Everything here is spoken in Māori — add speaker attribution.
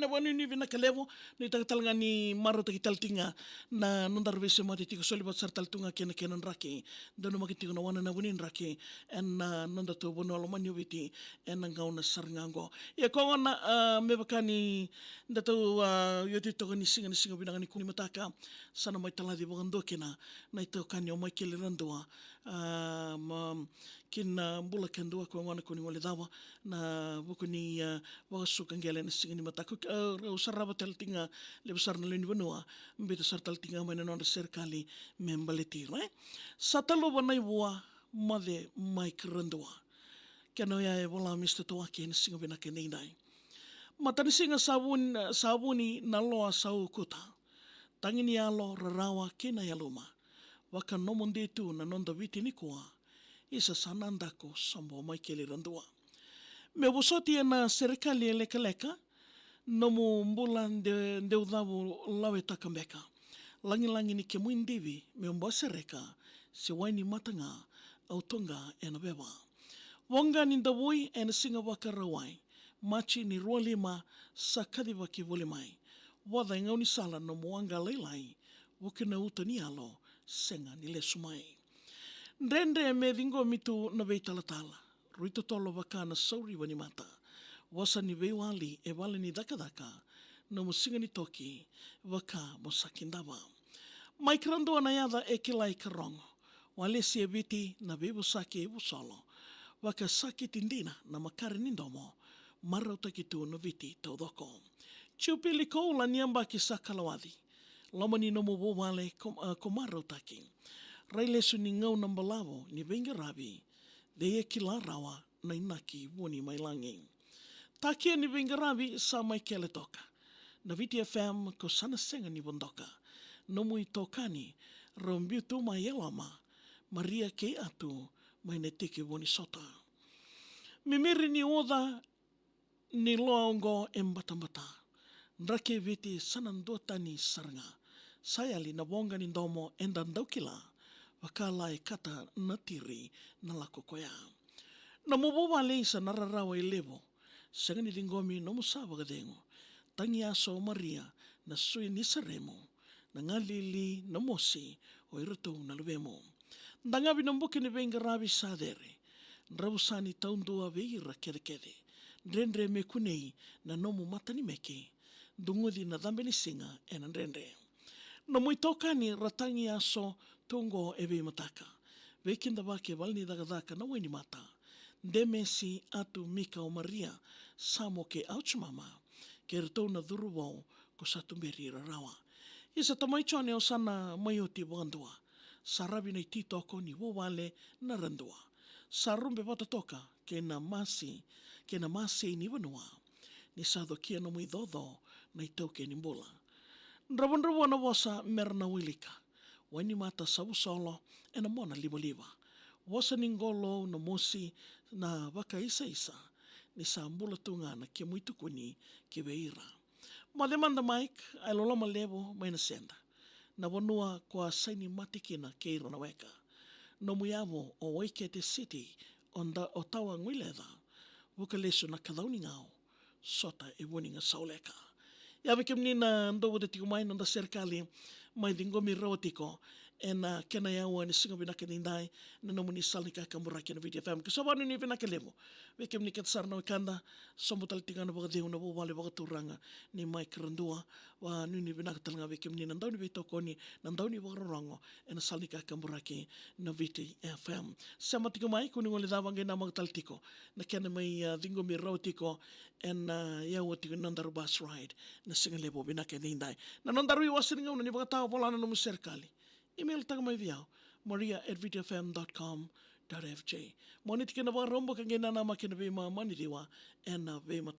Speaker 1: na wanu ni vina kalevo ni tagatalanga ni maro tagitaltinga na nundar vese mati tiko soli bat sartaltunga kena raki dono makitiko na wana na wunin raki en nunda to bono alomani witi en ngau na sarngango ya konga na mebakani ndato yoti to ni singa binanga ni kuni mataka sana mai taladi bogando kena na ito kanyo mai kele randua kina mbula kendua ko ngana kuni wale dawa na bukuni wagasuka ngele na singa ni mataka usaraba taltinga le besar na leni benua mbeta sartaltinga mai na serikali membaleti right satalo banai bua made mai kerandua kena ya bola mr toake na singa bina kenei dai matani singa sabuni na loa sau kuta tangini alo rarawa kena yaluma waka nomonde tu na nonda viti ni kua isa sanandako sambo mai kele randua me busoti na serikali leka nomu mbula de udavu lawe takambeka langi ni ke muindivi me mbosereka se waini matanga autonga ena beba wonga ni ndawui ena singa waka rawai machi ni rualima sakadi waki vole mai wada ngau ni sala no muanga leilai wukina utani alo senga ni le sumai ndrendre me vingo mitu na veitalatala ruito tolo waka na sauri wani mata wasa ni veiwali e wale ni daka no musinga ni toki waka mosakindawa mai krando na yada e kilai karongo wale si eviti na bebu saki e busolo waka saki tindina na makare nindomo marau takitu no viti taudoko chupili ko la niamba ki sakalawadi lomani no mo wale ko marau taki raile suni ngau nambalavo ni venga rabi de e kila rawa na inaki woni mai langi takia ni venga rabi sa mai kele toka na viti FM ko sana senga ni bondoka no mui tokani rombiu tu mai elama Maria ke atu mai ne teke woni sota mimiri ni oda ni loongo embatambata ndrake viti sanandota ni saranga sayali na bonga ni ndomo endandaukila wakala e kata natiri na lakokoya na muboba leisa nararawa elevo sangani dingomi no musaba gadengo tangi aso Maria na sui ni saremo na ngalili na mosi o iruto na lubemo ndangabi nambuke ni venga rabi sadere nrabusani taundua veira kede ndrendre me kunei na nomu matani meke dungudi na dambeni singa ena ndrendre no muitokani ratangi aso tungo ebe mataka vekinda wake valni dagadaka na weni mata ndemesi atu Mika o Maria samo ke auchmama ke rtou na dhuruwau ko satumberi rawa isa tamaichone o sana mayoti bandua sarabi na titoko ni wale na randua sarumbe watatoka ke na masi ni vanua ni sado kia no muidodho na itoke ni mbula ndrabondrabo na wasa merna wilika wani mata sabu solo ena mona liba wasa ningolo na mosi na waka isa ni sambula tunga na kia muitukuni ke beira mademanda Mike ai loloma levo mai na senda na wanua kwa saini matikina ke ira na weka no muyavo o Waikete City onda o tawa nguiledha wukalesu na kadhauni ngao sota e woninga sauleka ya vikem nina ndo de tiko mai nda serikali mai dingomi rotiko ena kena ya wani singa binaka nindai na no muni salika kamura kena video fam ke sabanu ni binaka levo vikem ni ket sarna kanda sombutal tingana baga de una wale baga turanga ni mai krandua wa ni binaka talanga vikem ni ndo ni bitoko ni ndo ni baga rongo ena salika kamura ke na video fm sama tiko mai kuni ngole da bange na magtal tiko na kena mai dingomi rotiko ena ya woti nandar bus ride na singa lebo binaka nindai na nandar wi wasinga una ni baga tawa volana no serikali email tag mai viao maria@vitfm.com.fj monit kena ba rombo kangena nama kena be ma maniriwa ena be